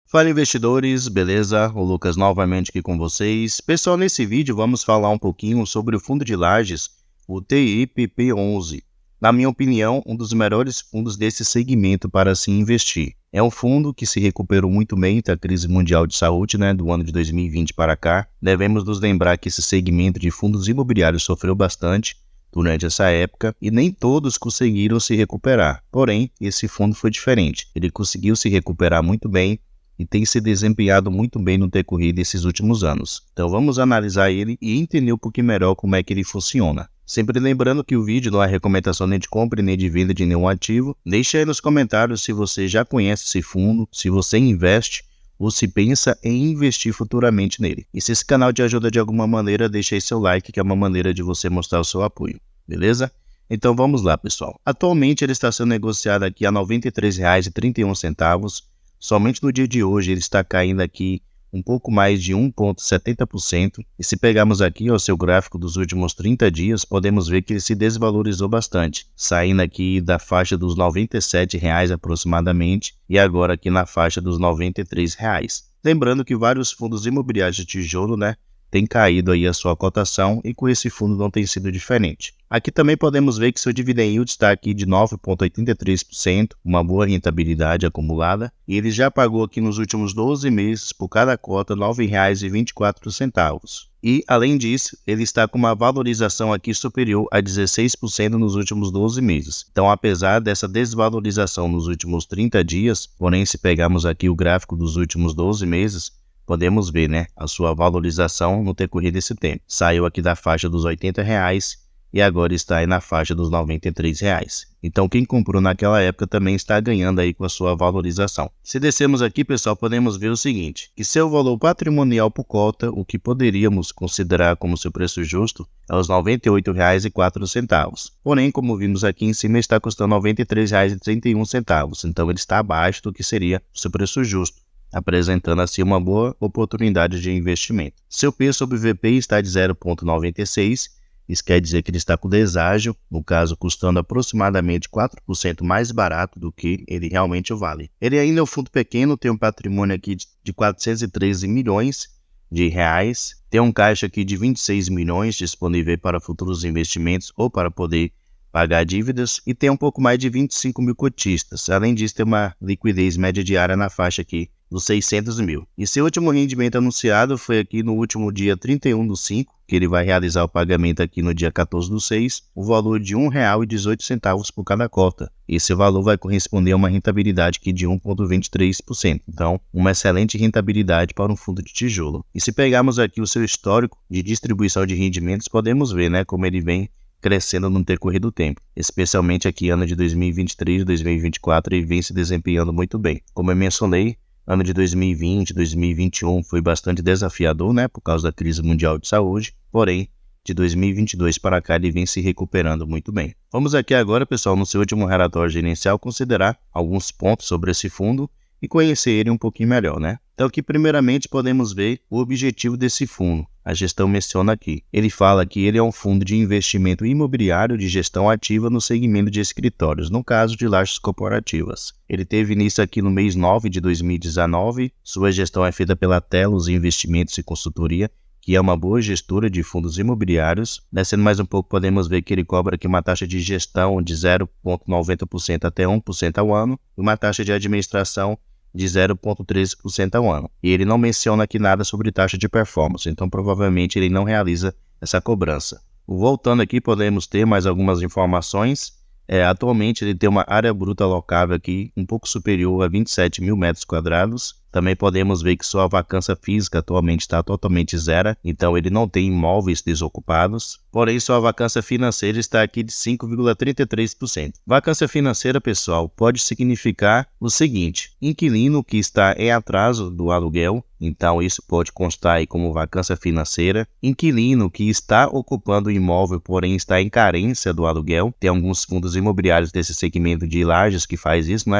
Fala investidores, beleza? O Lucas novamente aqui com vocês. Pessoal, nesse vídeo vamos falar um pouquinho sobre o fundo de lajes, o TIPP11. Na minha opinião, um dos melhores fundos desse segmento para se investir. É um fundo que se recuperou muito bem da crise mundial de saúde, do ano de 2020 para cá. Devemos nos lembrar que esse segmento de fundos imobiliários sofreu bastante durante essa época e nem todos conseguiram se recuperar. Porém, esse fundo foi diferente. Ele conseguiu se recuperar muito bem e tem se desempenhado muito bem no decorrer desses últimos anos. Então vamos analisar ele e entender um pouquinho melhor como é que ele funciona. Sempre lembrando que o vídeo não é recomendação nem de compra nem de venda de nenhum ativo. Deixe aí nos comentários se você já conhece esse fundo, se você investe ou se pensa em investir futuramente nele. E se esse canal te ajuda de alguma maneira, deixe aí seu like, que é uma maneira de você mostrar o seu apoio, beleza? Então vamos lá, pessoal. Atualmente ele está sendo negociado aqui a R$ 93,31. Somente no dia de hoje ele está caindo aqui um pouco mais de 1,70%. E se pegarmos aqui o seu gráfico dos últimos 30 dias, podemos ver que ele se desvalorizou bastante, saindo aqui da faixa dos R$ 97,00 aproximadamente e agora aqui na faixa dos R$ 93,00. Lembrando que vários fundos imobiliários de tijolo, tem caído aí a sua cotação e com esse fundo não tem sido diferente. Aqui também podemos ver que seu dividend yield está aqui de 9,83%, uma boa rentabilidade acumulada, e ele já pagou aqui nos últimos 12 meses por cada cota R$ 9,24. E, além disso, ele está com uma valorização aqui superior a 16% nos últimos 12 meses. Então, apesar dessa desvalorização nos últimos 30 dias, porém, se pegarmos aqui o gráfico dos últimos 12 meses, podemos ver, a sua valorização no decorrer desse tempo. Saiu aqui da faixa dos R$ 80,00 e agora está aí na faixa dos R$ 93,00. Então, quem comprou naquela época também está ganhando aí com a sua valorização. Se descermos aqui, pessoal, podemos ver o seguinte, que seu valor patrimonial por cota, o que poderíamos considerar como seu preço justo, é os R$ 98,04. Porém, como vimos aqui em cima, está custando R$ 93,31. Então, ele está abaixo do que seria o seu preço justo, apresentando assim uma boa oportunidade de investimento. Seu P sobre VP está de 0,96, isso quer dizer que ele está com deságio, no caso custando aproximadamente 4% mais barato do que ele realmente vale. Ele ainda é um fundo pequeno, tem um patrimônio aqui de 413 milhões de reais, tem um caixa aqui de 26 milhões disponível para futuros investimentos ou para poder pagar dívidas e tem um pouco mais de 25 mil cotistas. Além disso, tem uma liquidez média diária na faixa aqui dos 600 mil. E seu último rendimento anunciado foi aqui no último dia 31/5, que ele vai realizar o pagamento aqui no dia 14/6, o valor de R$ 1,18 por cada cota. Esse valor vai corresponder a uma rentabilidade aqui de 1,23%. Então, uma excelente rentabilidade para um fundo de tijolo. E se pegarmos aqui o seu histórico de distribuição de rendimentos, podemos ver como ele vem crescendo no decorrer do tempo, especialmente aqui ano de 2023 e 2024 ele vem se desempenhando muito bem. Como eu mencionei, ano de 2020, 2021 foi bastante desafiador, por causa da crise mundial de saúde, porém, de 2022 para cá ele vem se recuperando muito bem. Vamos aqui agora, pessoal, no seu último relatório gerencial, considerar alguns pontos sobre esse fundo e conhecer ele um pouquinho melhor, Então aqui primeiramente podemos ver o objetivo desse fundo. A gestão menciona aqui. Ele fala que ele é um fundo de investimento imobiliário de gestão ativa no segmento de escritórios, no caso de lajes corporativas. Ele teve início aqui no mês 9 de 2019. Sua gestão é feita pela Telos Investimentos e Consultoria, que é uma boa gestora de fundos imobiliários. Descendo mais um pouco, podemos ver que ele cobra aqui uma taxa de gestão de 0,90% até 1% ao ano e uma taxa de administração de 0,13% ao ano. E ele não menciona aqui nada sobre taxa de performance, então provavelmente ele não realiza essa cobrança. Voltando aqui, podemos ter mais algumas informações. Atualmente ele tem uma área bruta alocável aqui um pouco superior a 27 mil metros quadrados. Também podemos ver que sua vacância física atualmente está totalmente zero, então ele não tem imóveis desocupados. Porém, sua vacância financeira está aqui de 5,33%. Vacância financeira, pessoal, pode significar o seguinte: inquilino que está em atraso do aluguel, então isso pode constar aí como vacância financeira. Inquilino que está ocupando o imóvel, porém está em carência do aluguel. Tem alguns fundos imobiliários desse segmento de lajes que faz isso,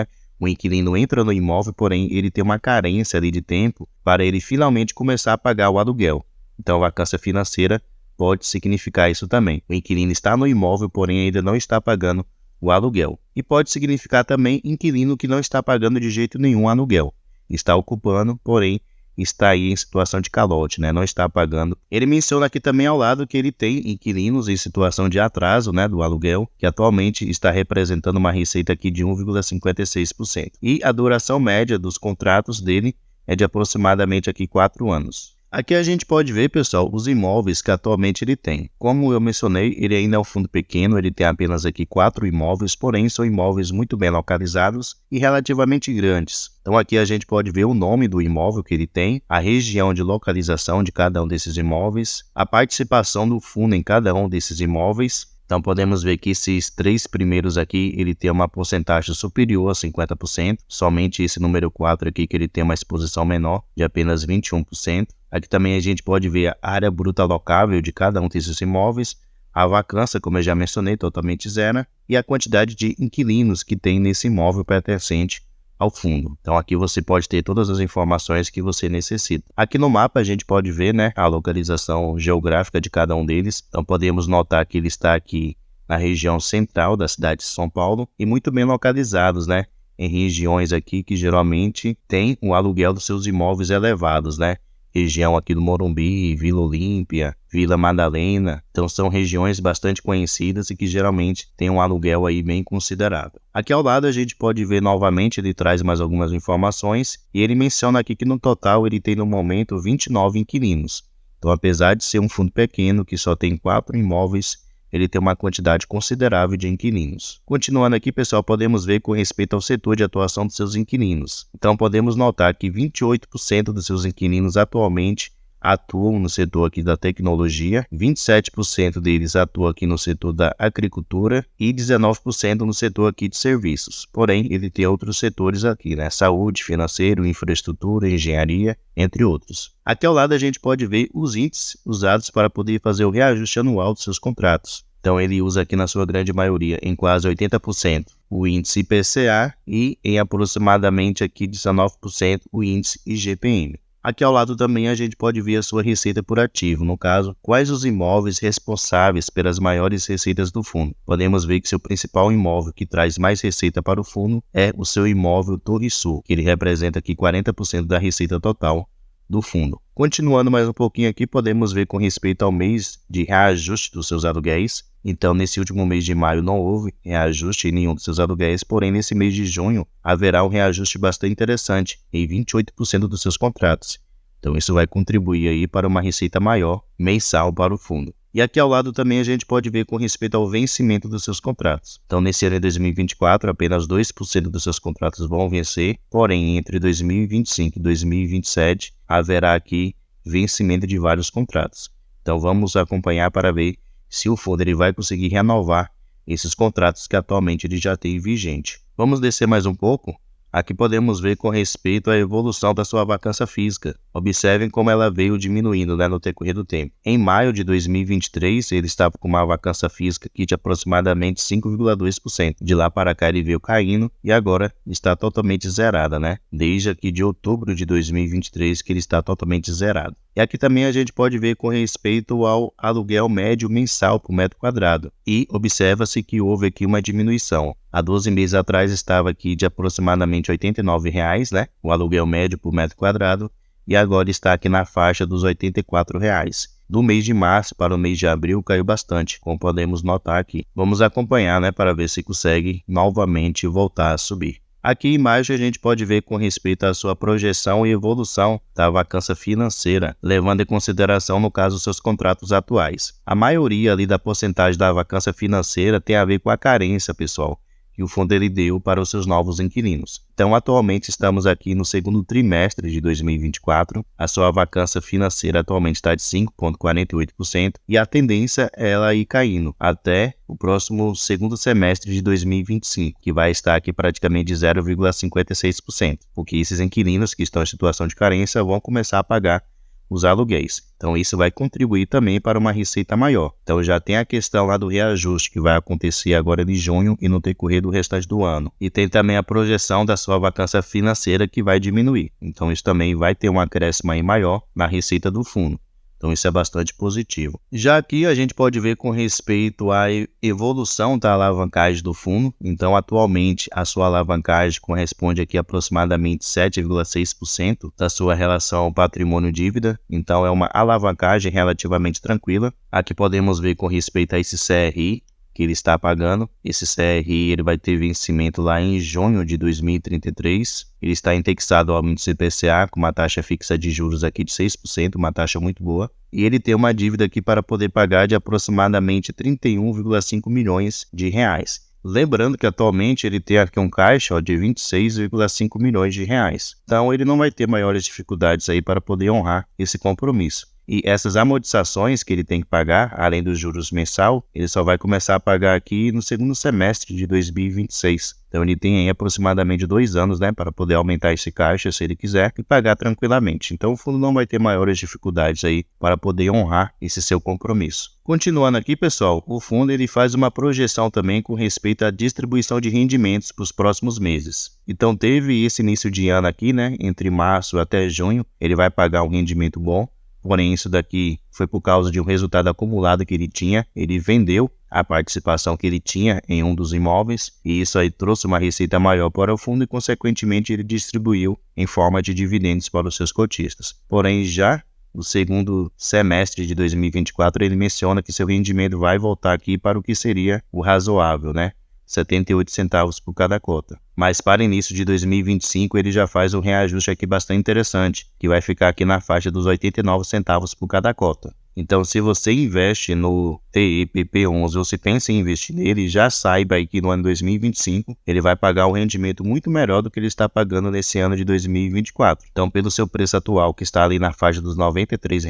O inquilino entra no imóvel, porém ele tem uma carência ali de tempo para ele finalmente começar a pagar o aluguel. Então, a vacância financeira pode significar isso também. O inquilino está no imóvel, porém ainda não está pagando o aluguel. E pode significar também inquilino que não está pagando de jeito nenhum aluguel. está ocupando, porém está aí em situação de calote, né? Não está pagando. Ele menciona aqui também ao lado que ele tem inquilinos em situação de atraso, né, do aluguel, que atualmente está representando uma receita aqui de 1,56%. E a duração média dos contratos dele é de aproximadamente aqui 4 anos. Aqui a gente pode ver, pessoal, os imóveis que atualmente ele tem. Como eu mencionei, ele ainda é um fundo pequeno, ele tem apenas aqui 4 imóveis, porém são imóveis muito bem localizados e relativamente grandes. Então aqui a gente pode ver o nome do imóvel que ele tem, a região de localização de cada um desses imóveis, a participação do fundo em cada um desses imóveis. Então podemos ver que esses 3 primeiros aqui, ele tem uma porcentagem superior a 50%, somente esse número 4 aqui que ele tem uma exposição menor de apenas 21%. Aqui também a gente pode ver a área bruta alocável de cada um desses imóveis, a vacância, como eu já mencionei, totalmente zero, e a quantidade de inquilinos que tem nesse imóvel pertencente ao fundo. Então aqui você pode ter todas as informações que você necessita. Aqui no mapa a gente pode ver, né, a localização geográfica de cada um deles. Então podemos notar que ele está aqui na região central da cidade de São Paulo e muito bem localizados, né, em regiões aqui que geralmente tem o aluguel dos seus imóveis elevados, né? Região aqui do Morumbi, Vila Olímpia, Vila Madalena. Então são regiões bastante conhecidas e que geralmente tem um aluguel aí bem considerável. Aqui ao lado a gente pode ver novamente, ele traz mais algumas informações e ele menciona aqui que no total ele tem no momento 29 inquilinos. Então apesar de ser um fundo pequeno que só tem 4 imóveis, ele tem uma quantidade considerável de inquilinos. Continuando aqui, pessoal, podemos ver com respeito ao setor de atuação dos seus inquilinos. Então, podemos notar que 28% dos seus inquilinos atualmente atuam no setor aqui da tecnologia, 27% deles atuam aqui no setor da agricultura e 19% no setor aqui de serviços. Porém, ele tem outros setores aqui, né? Saúde, financeiro, infraestrutura, engenharia, entre outros. Aqui ao lado a gente pode ver os índices usados para poder fazer o reajuste anual dos seus contratos. Então ele usa aqui na sua grande maioria, em quase 80%, o índice IPCA e em aproximadamente aqui 19% o índice IGPM. Aqui ao lado também a gente pode ver a sua receita por ativo, no caso, quais os imóveis responsáveis pelas maiores receitas do fundo. Podemos ver que seu principal imóvel que traz mais receita para o fundo é o seu imóvel Torre Sul, que ele representa aqui 40% da receita total do fundo. Continuando mais um pouquinho aqui, podemos ver com respeito ao mês de reajuste dos seus aluguéis. Então, nesse último mês de maio não houve reajuste em nenhum dos seus aluguéis, porém, nesse mês de junho haverá um reajuste bastante interessante em 28% dos seus contratos. Então, isso vai contribuir aí para uma receita maior mensal para o fundo. E aqui ao lado também a gente pode ver com respeito ao vencimento dos seus contratos. Então, nesse ano de 2024, apenas 2% dos seus contratos vão vencer, porém, entre 2025 e 2027, haverá aqui vencimento de vários contratos. Então, vamos acompanhar para ver se o fundo ele vai conseguir renovar esses contratos que atualmente ele já tem vigente. Vamos descer mais um pouco. Aqui podemos ver com respeito à evolução da sua vacância física. Observem como ela veio diminuindo, né, no decorrer do tempo. Em maio de 2023, ele estava com uma vacância física aqui de aproximadamente 5,2%. De lá para cá ele veio caindo e agora está totalmente zerada, né? Desde aqui de outubro de 2023 que ele está totalmente zerado. E aqui também a gente pode ver com respeito ao aluguel médio mensal por metro quadrado. E observa-se que houve aqui uma diminuição. Há 12 meses atrás estava aqui de aproximadamente R$ 89,00, né? O aluguel médio por metro quadrado. E agora está aqui na faixa dos R$ 84,00. Do mês de março para o mês de abril caiu bastante, como podemos notar aqui. Vamos acompanhar, né, para ver se consegue novamente voltar a subir. Aqui em imagem a gente pode ver com respeito à sua projeção e evolução da vacância financeira, levando em consideração, no caso, seus contratos atuais. A maioria ali da porcentagem da vacância financeira tem a ver com a carência, pessoal, que o fundo ele deu para os seus novos inquilinos. Então, atualmente estamos aqui no segundo trimestre de 2024, a sua vacância financeira atualmente está de 5,48% e a tendência é ela ir caindo até o próximo segundo semestre de 2025, que vai estar aqui praticamente de 0,56%, porque esses inquilinos que estão em situação de carência vão começar a pagar os aluguéis. Então isso vai contribuir também para uma receita maior. Então já tem a questão lá do reajuste que vai acontecer agora de junho e no decorrer do restante do ano. E tem também a projeção da sua vacância financeira que vai diminuir. Então isso também vai ter um acréscimo aí maior na receita do fundo. Então isso é bastante positivo. Já aqui a gente pode ver com respeito à evolução da alavancagem do fundo. Então atualmente a sua alavancagem corresponde aqui a aproximadamente 7,6% da sua relação patrimônio-dívida. Então é uma alavancagem relativamente tranquila. Aqui podemos ver com respeito a esse CRI que ele está pagando. Esse CRI ele vai ter vencimento lá em junho de 2033. Ele está indexado ao índice IPCA com uma taxa fixa de juros aqui de 6%, uma taxa muito boa. E ele tem uma dívida aqui para poder pagar de aproximadamente 31,5 milhões de reais. Lembrando que atualmente ele tem aqui um caixa de 26,5 milhões de reais. Então ele não vai ter maiores dificuldades aí para poder honrar esse compromisso. E essas amortizações que ele tem que pagar, além dos juros mensal, ele só vai começar a pagar aqui no segundo semestre de 2026. Então ele tem aí aproximadamente 2 anos, né, para poder aumentar esse caixa se ele quiser e pagar tranquilamente. Então o fundo não vai ter maiores dificuldades aí para poder honrar esse seu compromisso. Continuando aqui, pessoal, o fundo ele faz uma projeção também com respeito à distribuição de rendimentos para os próximos meses. Então teve esse início de ano aqui, né, entre março até junho, ele vai pagar um rendimento bom. Porém, isso daqui foi por causa de um resultado acumulado que ele tinha. Ele vendeu a participação que ele tinha em um dos imóveis e isso aí trouxe uma receita maior para o fundo e, consequentemente, ele distribuiu em forma de dividendos para os seus cotistas. Porém, já no segundo semestre de 2024, ele menciona que seu rendimento vai voltar aqui para o que seria o razoável, né? 78 centavos por cada cota. Mas para início de 2025 ele já faz um reajuste aqui bastante interessante, que vai ficar aqui na faixa dos 89 centavos por cada cota. Então se você investe no TEPP11 ou se pensa em investir nele, já saiba aí que no ano 2025 ele vai pagar um rendimento muito melhor do que ele está pagando nesse ano de 2024. Então pelo seu preço atual, que está ali na faixa dos R$ 93,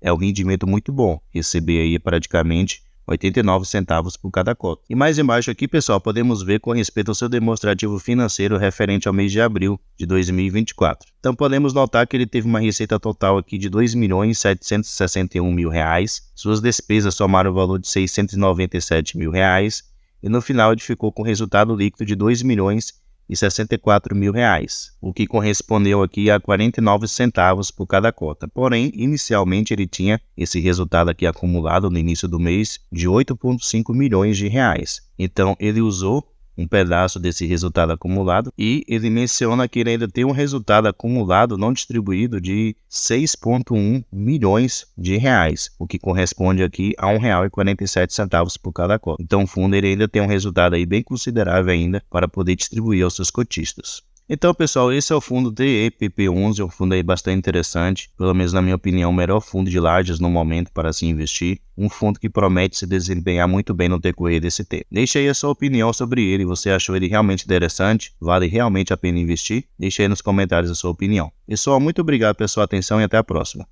é um rendimento muito bom. Receber aí praticamente 89 centavos por cada cota. E mais embaixo aqui, pessoal, podemos ver com respeito ao seu demonstrativo financeiro referente ao mês de abril de 2024. Então podemos notar que ele teve uma receita total aqui de R$ 2.761.000, suas despesas somaram o valor de R$ 697.000 e no final ele ficou com resultado líquido de R$ 2.064.000, o que correspondeu aqui a 49 centavos por cada cota. Porém, inicialmente ele tinha esse resultado aqui acumulado no início do mês de 8,5 milhões de reais. Então ele usou um pedaço desse resultado acumulado e ele menciona que ele ainda tem um resultado acumulado não distribuído de 6,1 milhões de reais, o que corresponde aqui a R$ 1,47 por cada cota. Então o fundo ele ainda tem um resultado aí bem considerável ainda para poder distribuir aos seus cotistas. Então, pessoal, esse é o fundo TEPP11, um fundo aí bastante interessante, pelo menos na minha opinião, o melhor fundo de lajes no momento para se investir, um fundo que promete se desempenhar muito bem no decorrer desse tempo. Deixe aí a sua opinião sobre ele, você achou ele realmente interessante? Vale realmente a pena investir? Deixe aí nos comentários a sua opinião. Pessoal, muito obrigado pela sua atenção e até a próxima.